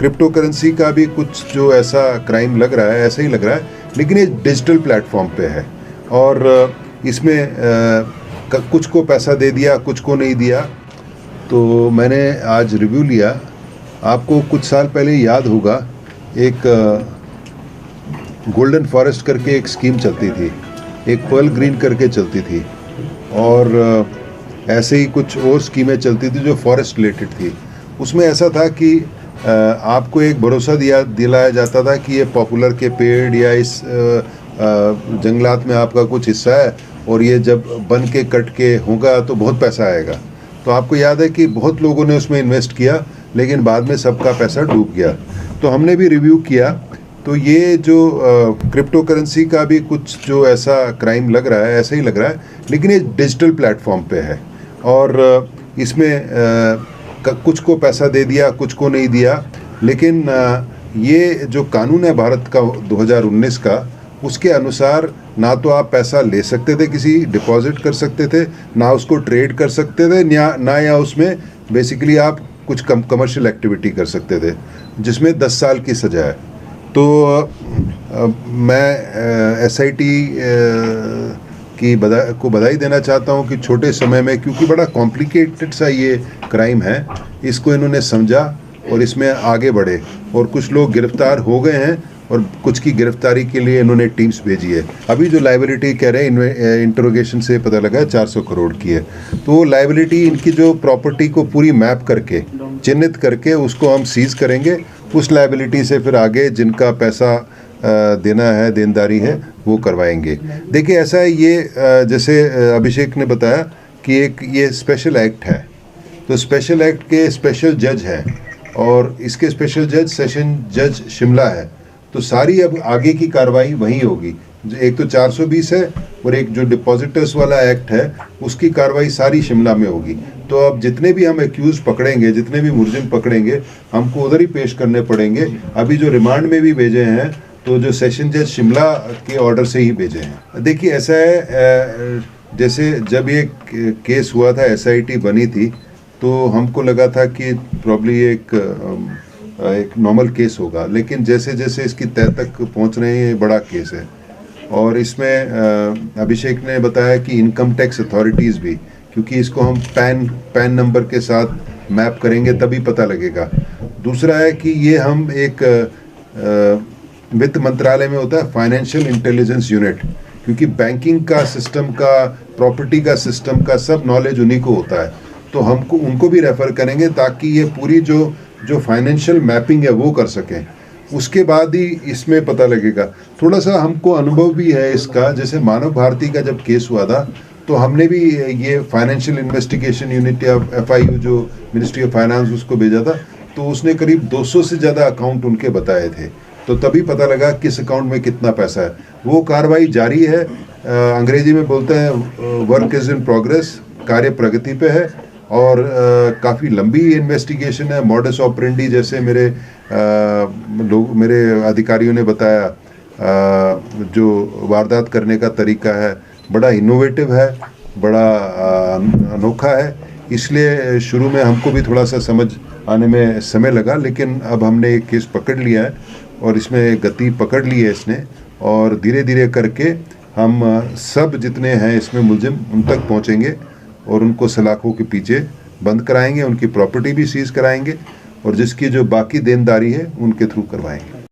Crypto currency का भी कुछ जो ऐसा क्राइम लग रहा है, ऐसा ही लग रहा है, लेकिन ये डिजिटल प्लेटफॉर्म पे है और इसमें कुछ को पैसा दे दिया, कुछ को नहीं दिया। तो मैंने आज रिव्यू लिया। आपको कुछ साल पहले याद होगा, एक गोल्डन फॉरेस्ट करके एक स्कीम चलती थी, एक पर्ल ग्रीन करके चलती थी, और ऐसे ही कुछ और स्कीमें चलती थी जो फॉरेस्ट रिलेटेड थी। उसमें ऐसा था कि आपको एक भरोसा दिलाया जाता था कि ये पॉपुलर के पेड़ या इस जंगलात में आपका कुछ हिस्सा है और ये जब बन के कट के होगा तो बहुत पैसा आएगा। तो आपको याद है कि बहुत लोगों ने उसमें इन्वेस्ट किया, लेकिन बाद में सबका पैसा डूब गया। तो हमने भी रिव्यू किया। तो ये जो क्रिप्टो करेंसी का भी कुछ जो ऐसा क्राइम लग रहा है, ऐसा ही लग रहा है, लेकिन ये डिजिटल प्लेटफॉर्म पे है और इसमें कुछ को पैसा दे दिया, कुछ को नहीं दिया। लेकिन ये जो कानून है भारत का 2019 का, उसके अनुसार ना तो आप पैसा ले सकते थे, किसी डिपॉजिट कर सकते थे, ना उसको ट्रेड कर सकते थे, ना या उसमें बेसिकली आप कुछ कमर्शियल एक्टिविटी कर सकते थे, जिसमें 10 साल की सज़ा है। तो मैं SIT की बधाई देना चाहता हूं कि छोटे समय में, क्योंकि बड़ा कॉम्प्लिकेटेड सा ये क्राइम है, इसको इन्होंने समझा और इसमें आगे बढ़े। और कुछ लोग गिरफ्तार हो गए हैं और कुछ की गिरफ्तारी के लिए इन्होंने टीम्स भेजी है। अभी जो लायबिलिटी कह रहे हैं, इंटरोगेशन से पता लगा है 400 करोड़ की है। तो वो लायबिलिटी, इनकी जो प्रॉपर्टी को पूरी मैप करके चिन्हित करके उसको हम सीज करेंगे। उस लायबिलिटी से फिर आगे जिनका पैसा देना है, देनदारी है, वो करवाएंगे। देखिए ऐसा है, ये जैसे अभिषेक ने बताया कि एक ये स्पेशल एक्ट है, तो स्पेशल एक्ट के स्पेशल जज हैं और इसके स्पेशल जज सेशन जज शिमला है। तो सारी अब आगे की कार्रवाई वहीं होगी। एक तो 420 है और एक जो डिपॉजिटर्स वाला एक्ट है, उसकी कार्रवाई सारी शिमला में होगी। तो अब जितने भी हम एक्यूज पकड़ेंगे, जितने भी मुलजिम पकड़ेंगे, हमको उधर ही पेश करने पड़ेंगे। अभी जो रिमांड में भी भेजे हैं, तो जो सेशन जज शिमला के ऑर्डर से ही भेजे हैं। देखिए ऐसा है, जैसे जब ये केस हुआ था, SIT बनी थी, तो हमको लगा था कि प्रॉब्ली एक नॉर्मल केस होगा, लेकिन जैसे जैसे इसकी तह तक पहुंच रहे हैं, ये बड़ा केस है। और इसमें अभिषेक ने बताया कि इनकम टैक्स अथॉरिटीज़ भी, क्योंकि इसको हम पैन नंबर के साथ मैप करेंगे तभी पता लगेगा। दूसरा है कि ये हम एक वित्त मंत्रालय में होता है फाइनेंशियल इंटेलिजेंस यूनिट, क्योंकि बैंकिंग का सिस्टम का, प्रॉपर्टी का सिस्टम का सब नॉलेज उन्हीं को होता है। तो हमको उनको भी रेफ़र करेंगे ताकि ये पूरी जो फाइनेंशियल मैपिंग है वो कर सकें। उसके बाद ही इसमें पता लगेगा। थोड़ा सा हमको अनुभव भी है इसका, जैसे मानव भारती का जब केस हुआ था, तो हमने भी ये फाइनेंशियल इन्वेस्टिगेशन यूनिट या FIU जो मिनिस्ट्री ऑफ फाइनेंस, उसको भेजा था। तो उसने करीब 200 से ज़्यादा अकाउंट उनके बताए थे, तो तभी पता लगा किस अकाउंट में कितना पैसा है। वो कार्रवाई जारी है। अंग्रेजी में बोलते हैं वर्क इज़ इन प्रोग्रेस, कार्य प्रगति पे है। और काफ़ी लंबी इन्वेस्टिगेशन है। मॉडस ऑपरेंडी जैसे मेरे अधिकारियों ने बताया, जो वारदात करने का तरीका है बड़ा इनोवेटिव है, बड़ा अनोखा है। इसलिए शुरू में हमको भी थोड़ा सा समझ आने में समय लगा, लेकिन अब हमने एक केस पकड़ लिया है और इसमें गति पकड़ ली है इसने। और धीरे धीरे करके हम सब जितने हैं इसमें मुलजिम, उन तक पहुँचेंगे और उनको सलाखों के पीछे बंद कराएंगे, उनकी प्रॉपर्टी भी सीज कराएंगे और जिसकी जो बाकी देनदारी है उनके थ्रू करवाएंगे।